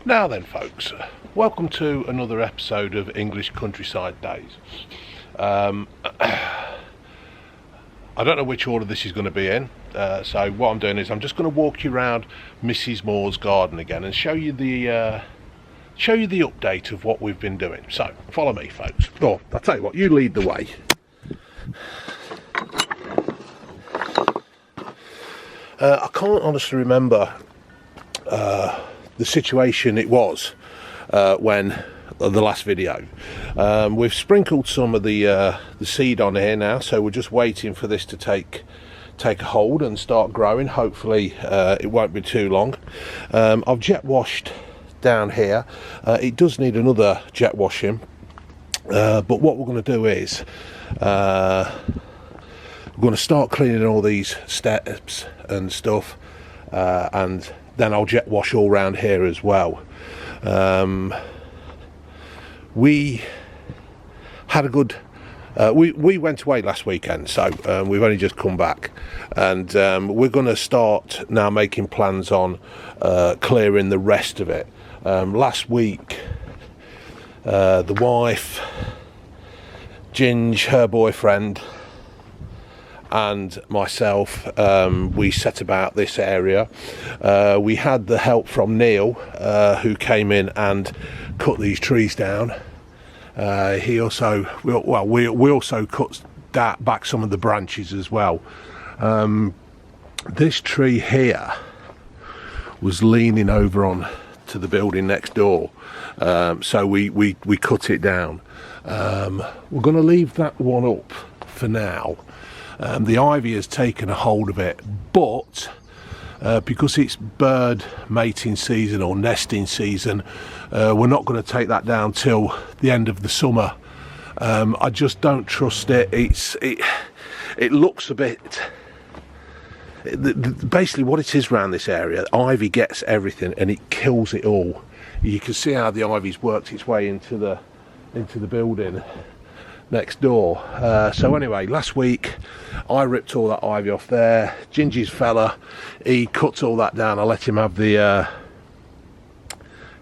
Now then folks, welcome to another episode of English Countryside Days. I don't know which order this is going to be in, so what I'm doing is I'm just going to walk you around Mrs. Moore's garden again and show you the update of what we've been doing. So follow me folks. Oh, I'll tell you what, you lead the way. I can't honestly remember the situation it was when the last video. We've sprinkled some of the seed on here now, so we're just waiting for this to take a hold and start growing. Hopefully it won't be too long. I've jet washed down here. It does need another jet washing, but what we're going to do is we're going to start cleaning all these steps and stuff, and then I'll jet wash all round here as well. We had a good we went away last weekend, so we've only just come back, and we're going to start now making plans on clearing the rest of it. Last week the wife, Ginge, her boyfriend, and myself, we set about this area. We had the help from Neil, who came in and cut these trees down. He also, we also cut back some of the branches as well. This tree here was leaning over on to the building next door, so we cut it down. We're going to leave that one up for now. The ivy has taken a hold of it, but because it's bird mating season or nesting season, we're not going to take that down till the end of the summer. I just don't trust it. It looks a bit, basically what it is around this area, ivy gets everything and it kills it all. You can see how the ivy's worked its way into the building next door. So anyway, last week I ripped all that ivy off there. Gingy's fella, he cuts all that down. I let him have the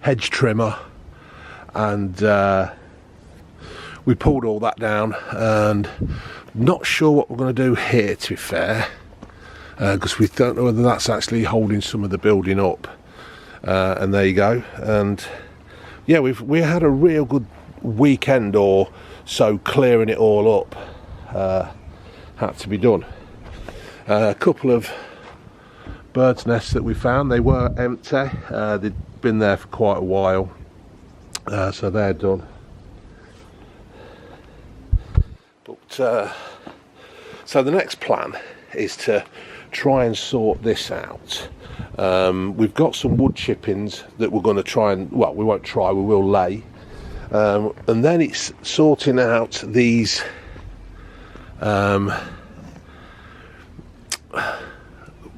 hedge trimmer, and we pulled all that down, and not sure what we're going to do here, to be fair, because we don't know whether that's actually holding some of the building up. And there you go. And yeah, we had a real good weekend or so clearing it all up. Had to be done. A couple of birds' nests that we found, they were empty. They'd been there for quite a while, so they're done. But so the next plan is to try and sort this out. We've got some wood chippings that we're going to try and, well, we won't try, we will lay. And then it's sorting out these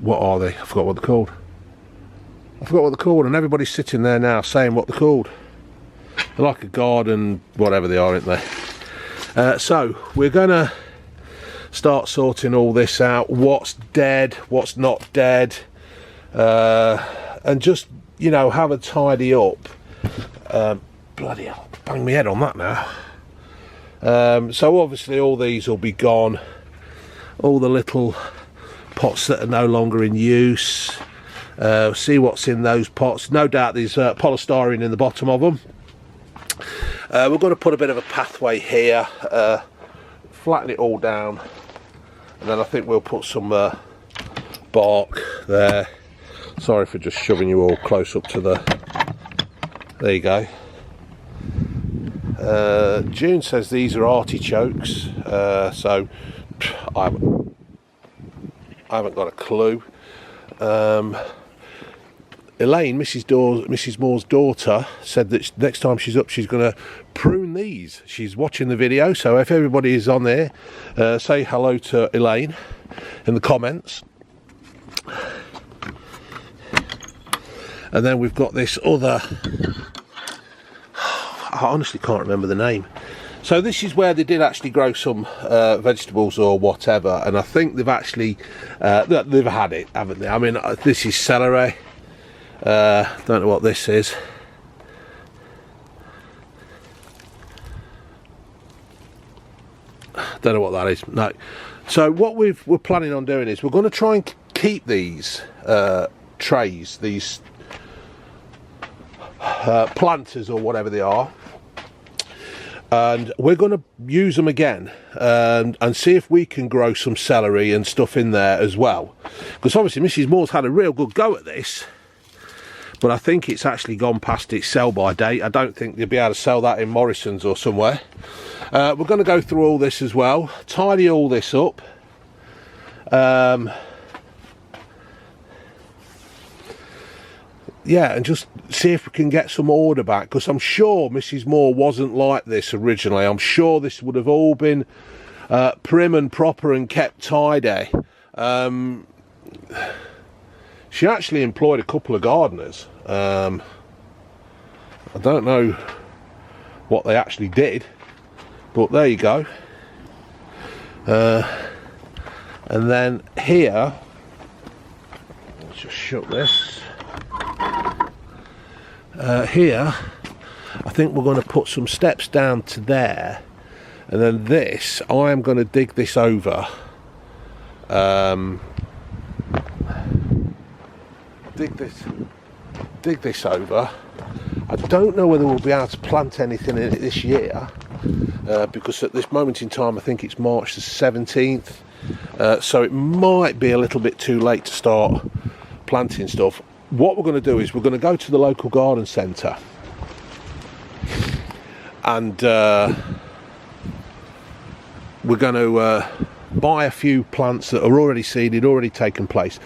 what are they? I forgot what they're called. And everybody's sitting there now saying what they're called. They're like a garden, whatever they are, aren't they? So we're gonna start sorting all this out, what's dead, what's not dead, and just, you know, have a tidy up. Bloody hell, bang my head on that now. So obviously all these will be gone, all the little pots that are no longer in use. See what's in those pots. No doubt there's polystyrene in the bottom of them. We're going to put a bit of a pathway here, flatten it all down, and then I think we'll put some bark there. Sorry for just shoving you all close up to the, there you go. June says these are artichokes, so I haven't got a clue. Elaine, Mrs. Moore's daughter, said that next time she's up she's going to prune these. She's watching the video, so if everybody is on there, say hello to Elaine in the comments. And then we've got this other, I honestly can't remember the name. So this is where they did actually grow some vegetables or whatever, and I think they've actually they've had it, haven't they? I mean, this is celery. Don't know what this is. Don't know what that is. No. So what we're planning on doing is we're going to try and keep these trays, these planters or whatever they are, and we're going to use them again and see if we can grow some celery and stuff in there as well, because obviously Mrs. Moore's had a real good go at this, but I think it's actually gone past its sell by date. I don't think they'll be able to sell that in Morrison's or somewhere. We're going to go through all this as well, tidy all this up, yeah, and just see if we can get some order back, because I'm sure Mrs. Moore wasn't like this originally. I'm sure this would have all been prim and proper and kept tidy. She actually employed a couple of gardeners. I don't know what they actually did, but there you go. And then here, let's just shut this. Here, I think we're going to put some steps down to there, and then this, I am going to dig this over. Dig this over. I don't know whether we'll be able to plant anything in it this year, because at this moment in time I think it's March the 17th, so it might be a little bit too late to start planting stuff. What we're going to do is we're going to go to the local garden centre and we're going to buy a few plants that are already seeded, already taken place,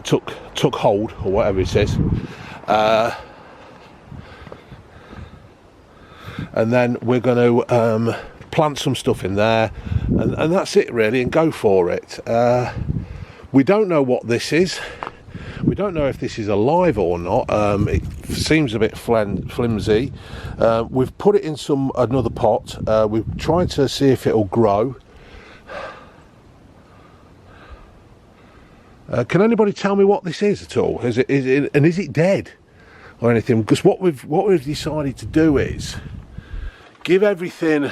took hold, or whatever it says, and then we're going to plant some stuff in there, and that's it really, and go for it. We don't know what this is. We don't know if this is alive or not. It seems a bit flimsy. We've put it in another pot. We've tried to see if it'll grow. Can anybody tell me what this is at all? Is it dead or anything? Because what we've decided to do is give everything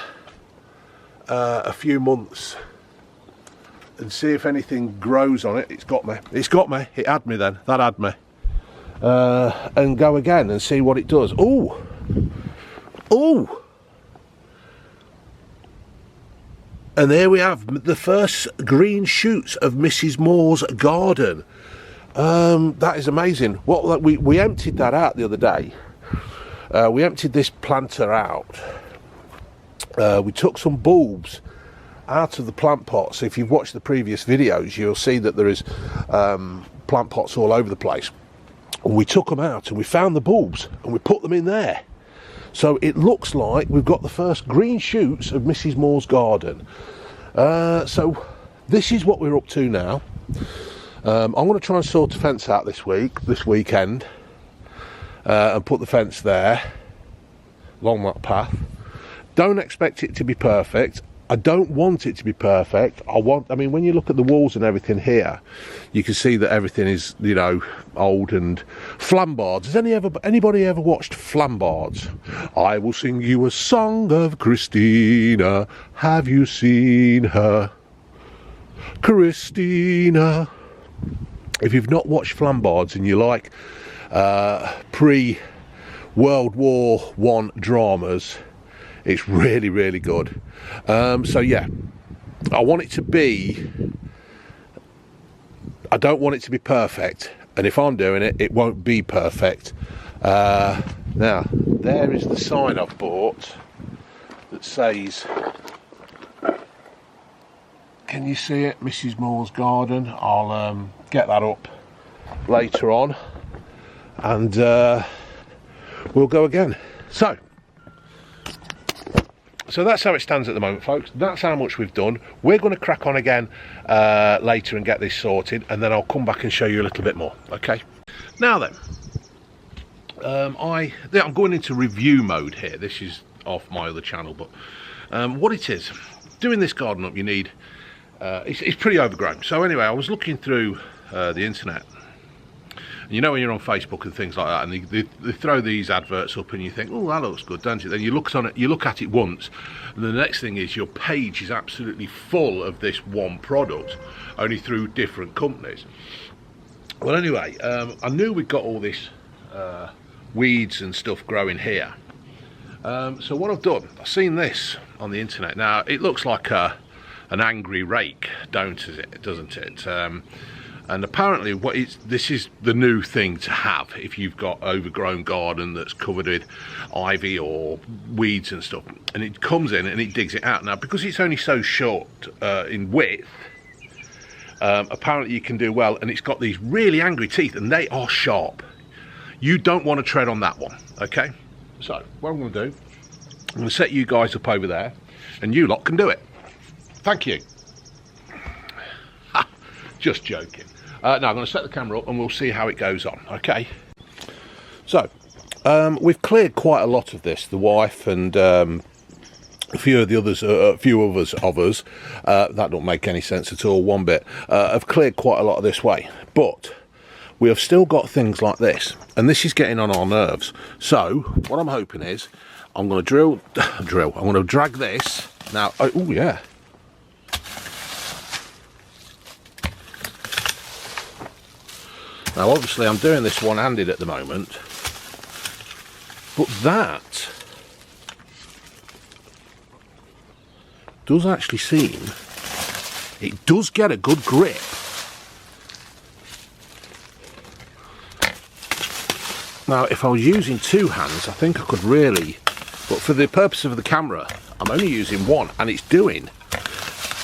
a few months and see if anything grows on it. It's got me. It had me then. That had me. And go again and see what it does. Ooh! And there we have the first green shoots of Mrs. Moore's garden. That is amazing. We emptied that out the other day. We emptied this planter out. We took some bulbs out of the plant pots. If you've watched the previous videos, you'll see that there is plant pots all over the place. We took them out and we found the bulbs and we put them in there. So it looks like we've got the first green shoots of Mrs. Moore's garden. So this is what we're up to now. I'm going to try and sort the fence out this weekend, and put the fence there along that path. Don't expect it to be perfect. I don't want it to be perfect. I mean, when you look at the walls and everything here, you can see that everything is, you know, old and flambards. Has anybody ever watched Flambards? I will sing you a song of Christina. Have you seen her? Christina. If you've not watched Flambards and you like pre-World War I dramas, it's really, really good. So yeah, I want it to be, I don't want it to be perfect, and if I'm doing it, it won't be perfect. Now, there is the sign I've bought that says, can you see it, Mrs. Moore's garden? I'll get that up later on, and we'll go again. So that's how it stands at the moment, folks. That's how much we've done. We're going to crack on again later and get this sorted, and then I'll come back and show you a little bit more. Okay. Now then, I'm going into review mode here. This is off my other channel, but what it is, doing this garden up, you need. It's pretty overgrown. So anyway, I was looking through the internet, And you know when you're on Facebook and things like that, and they throw these adverts up, and you think, oh, that looks good, don't it? Then you look at it once, and the next thing is your page is absolutely full of this one product, only through different companies. Well, anyway, I knew we'd got all this weeds and stuff growing here. So what I've done, I've seen this on the internet. Now, it looks like an angry rake, doesn't it? And apparently this is the new thing to have if you've got overgrown garden that's covered with ivy or weeds and stuff. And it comes in and it digs it out. Now, because it's only so short in width, apparently you can do well, and it's got these really angry teeth, and they are sharp. You don't want to tread on that one, okay? So what I'm going to do, I'm going to set you guys up over there, and you lot can do it. Thank you. Ha, just joking. Now I'm going to set the camera up and we'll see how it goes on, okay? So we've cleared quite a lot of this, the wife and a few of the others, a few others of us, that don't make any sense at all, one bit, have cleared quite a lot of this way, but we have still got things like this, and this is getting on our nerves. So what I'm hoping is I'm going to I'm going to drag this now. Oh yeah. Now obviously I'm doing this one-handed at the moment, but that does actually seem, it does get a good grip. Now if I was using two hands, I think I could really, but for the purpose of the camera I'm only using one, and it's doing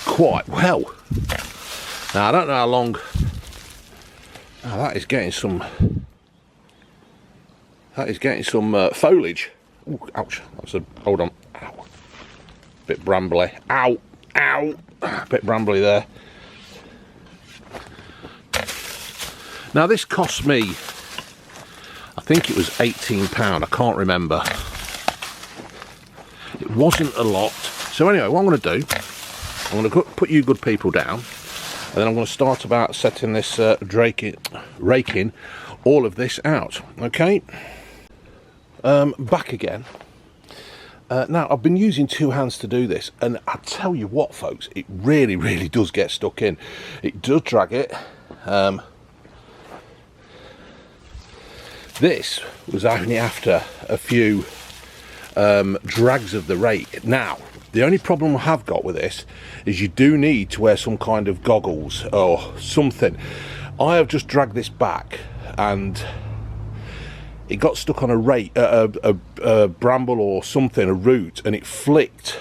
quite well. Now I don't know how long. Now that is getting some foliage. Ooh, ouch, that's a, hold on, ow. Bit brambly, ow, bit brambly there. Now this cost me, I think it was £18, I can't remember. It wasn't a lot. So anyway, what I'm going to do, I'm going to put you good people down, and then I'm going to start about setting this raking all of this out, okay? Back again. Now I've been using two hands to do this, and I tell you what folks, it really does get stuck in. It does drag it. This was only after a few drags of the rake. Now the only problem I have got with this is you do need to wear some kind of goggles or something. I have just dragged this back and it got stuck on a rake, a bramble or something, a root, and it flicked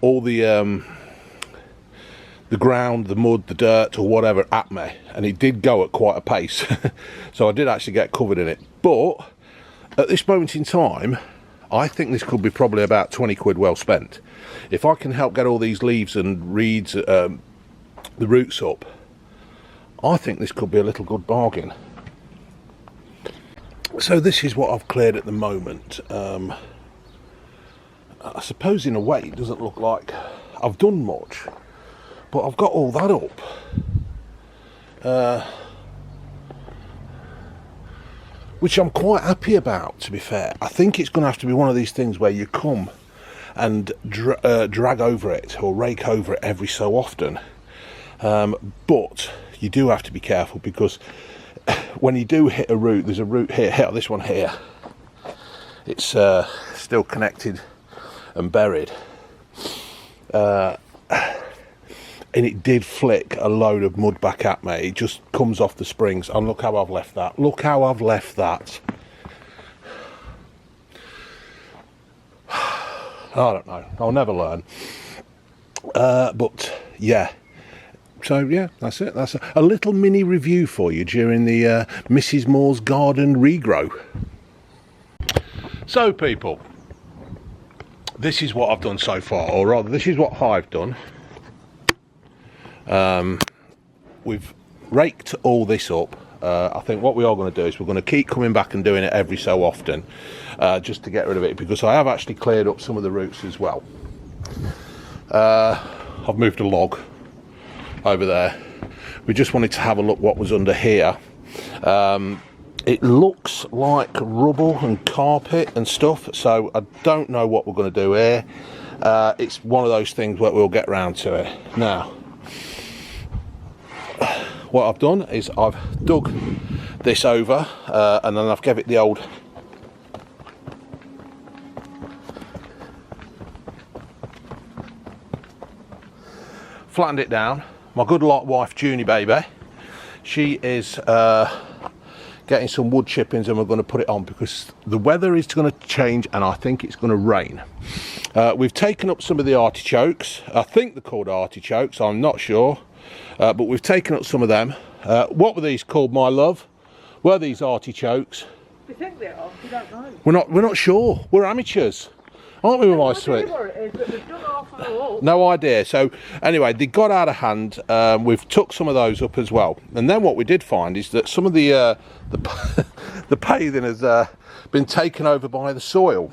all the ground, the mud, the dirt or whatever at me, and it did go at quite a pace. So I did actually get covered in it, but at this moment in time I think this could be probably about 20 quid well spent. If I can help get all these leaves and reeds, the roots up, I think this could be a little good bargain. So this is what I've cleared at the moment. I suppose in a way it doesn't look like I've done much, but I've got all that up. Which I'm quite happy about, to be fair. I think it's going to have to be one of these things where you come and drag over it or rake over it every so often. But you do have to be careful, because when you do hit a root, there's a root here, this one here. It's still connected and buried. And it did flick a load of mud back at me. It just comes off the springs, and look how I've left that. Look how I've left that. I don't know, I'll never learn. But yeah, so yeah, that's it. That's a little mini review for you during the Mrs. Moore's garden regrow. So people, this is what I've done so far, or rather this is what I've done. We've raked all this up. I think what we are going to do is we're going to keep coming back and doing it every so often, just to get rid of it, because I have actually cleared up some of the roots as well. I've moved a log over there. We just wanted to have a look what was under here, It looks like rubble and carpet and stuff, so I don't know what we're going to do here. It's one of those things where we'll get round to it. Now, what I've done is I've dug this over and then I've given it the old flattened it down. My good wife Junie baby, she is getting some wood chippings and we're going to put it on because the weather is going to change and I think it's going to rain. We've taken up some of the artichokes. I think they're called artichokes, I'm not sure, but we've taken up some of them. What were these called, my love? Were these artichokes? We think they are, we don't know. We're not sure. We're amateurs, aren't we, my sweet? No idea. So anyway, they got out of hand. We've took some of those up as well, and then what we did find is that some of the paving has been taken over by the soil.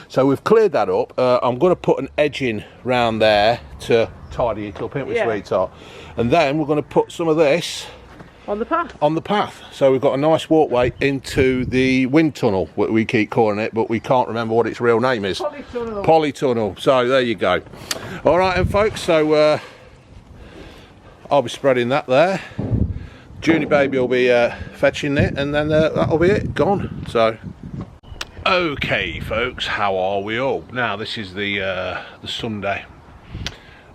So we've cleared that up. I'm going to put an edging round there to tidy it up, ain't we, sweetheart? And then we're going to put some of this on the path. On the path. So we've got a nice walkway into the wind tunnel, what we keep calling it, but we can't remember what its real name is. Polytunnel. Polytunnel. So there you go. All right, then, folks. So I'll be spreading that there. Junie baby will be fetching it, and then that'll be it. Gone. So. Okay, folks. How are we all? Now this is the Sunday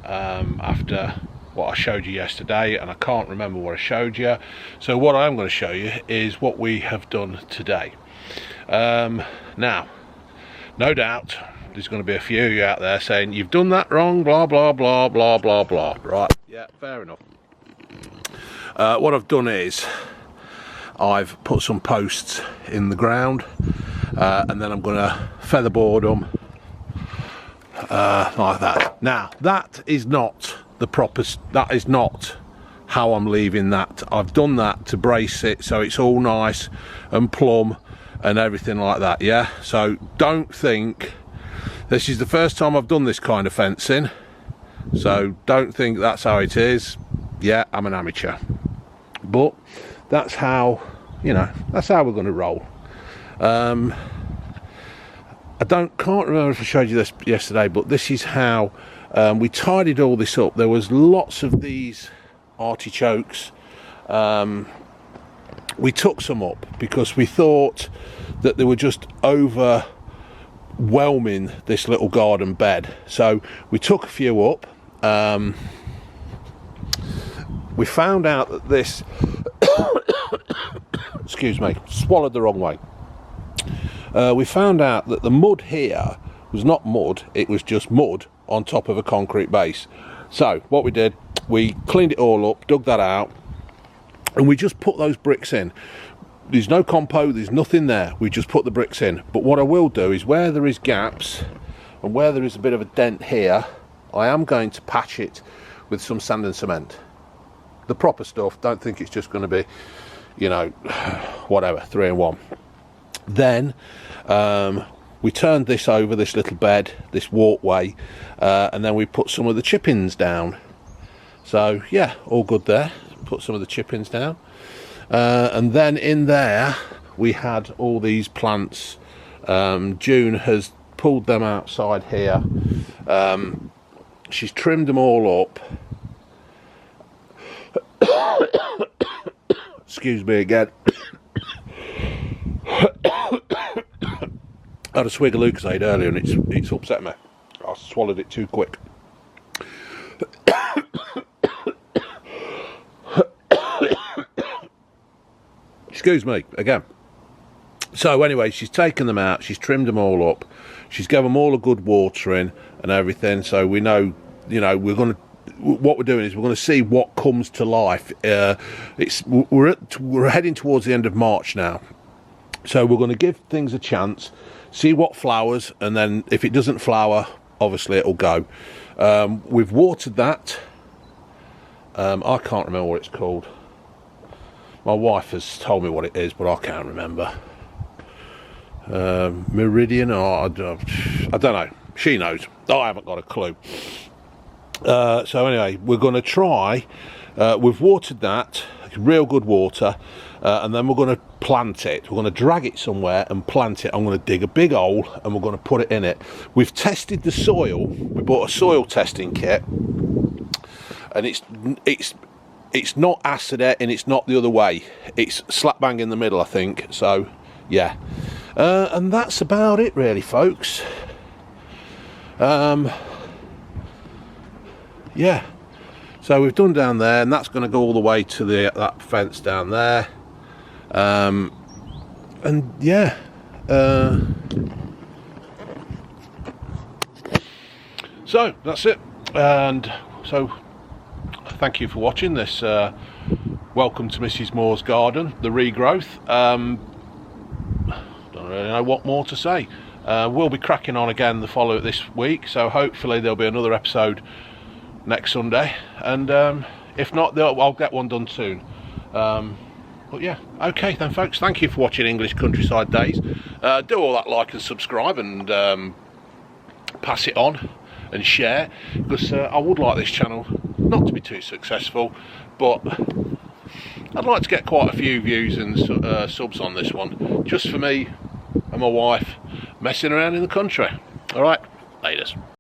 after what I showed you yesterday, and I can't remember what I showed you, so what I'm going to show you is what we have done today. Now, no doubt there's going to be a few of you out there saying you've done that wrong, blah blah blah blah blah blah. Right, yeah, fair enough. What I've done is I've put some posts in the ground, and then I'm going to featherboard them like that. Now that is not the proper, that is not how I'm leaving that. I've done that to brace it so it's all nice and plumb and everything like that, yeah? So don't think, this is the first time I've done this kind of fencing, so don't think that's how it is. Yeah, I'm an amateur, but that's how, you know, that's how we're going to roll. I can't remember if I showed you this yesterday, but this is how we tidied all this up. There was lots of these artichokes. We took some up because we thought that they were just overwhelming this little garden bed. So we took a few up. We found out that this excuse me, swallowed the wrong way. We found out that the mud here was not mud, it was just mud on top of a concrete base. So what we did, we cleaned it all up, dug that out, and we just put those bricks in. There's no compo, there's nothing there, we just put the bricks in. But what I will do is where there is gaps and where there is a bit of a dent here, I am going to patch it with some sand and cement. The proper stuff, don't think it's just going to be, you know, whatever, 3 in 1. Then we turned this over, this little bed, this walkway, and then we put some of the chip-ins down. So yeah, all good there. Put some of the chip-ins down, and then in there we had all these plants. June has pulled them outside here. She's trimmed them all up. Excuse me again. I had a swig of Lucozade earlier and it's upset me. I swallowed it too quick. Excuse me again. So anyway, she's taken them out, she's trimmed them all up, she's given them all a good watering and everything, so we know, you know, what we're doing is we're going to see what comes to life. We're heading towards the end of March now, so we're going to give things a chance, see what flowers, and then if it doesn't flower, obviously it'll go. We've watered that. I can't remember what it's called. My wife has told me what it is, but I can't remember. Meridian, or I don't know. She knows. I haven't got a clue. So anyway, we're going to try. We've watered that, real good water, and then we're going to plant it. We're going to drag it somewhere and plant it. I'm going to dig a big hole and we're going to put it in it. We've tested the soil. We bought a soil testing kit, and it's not acid and it's not the other way. It's slap bang in the middle, I think. So yeah, and that's about it really, folks. Yeah, so we've done down there, and that's going to go all the way to that fence down there. And yeah, so that's it. And so thank you for watching this. Welcome to Mrs. Moore's garden, the regrowth. Don't really know what more to say. We'll be cracking on again this week, so hopefully there'll be another episode next Sunday, and if not, I'll get one done soon. But yeah, okay then folks, thank you for watching English Countryside Days. Do all that, like and subscribe, and pass it on and share, because I would like this channel not to be too successful, but I'd like to get quite a few views and subs on this one, just for me and my wife messing around in the country. Alright, laters.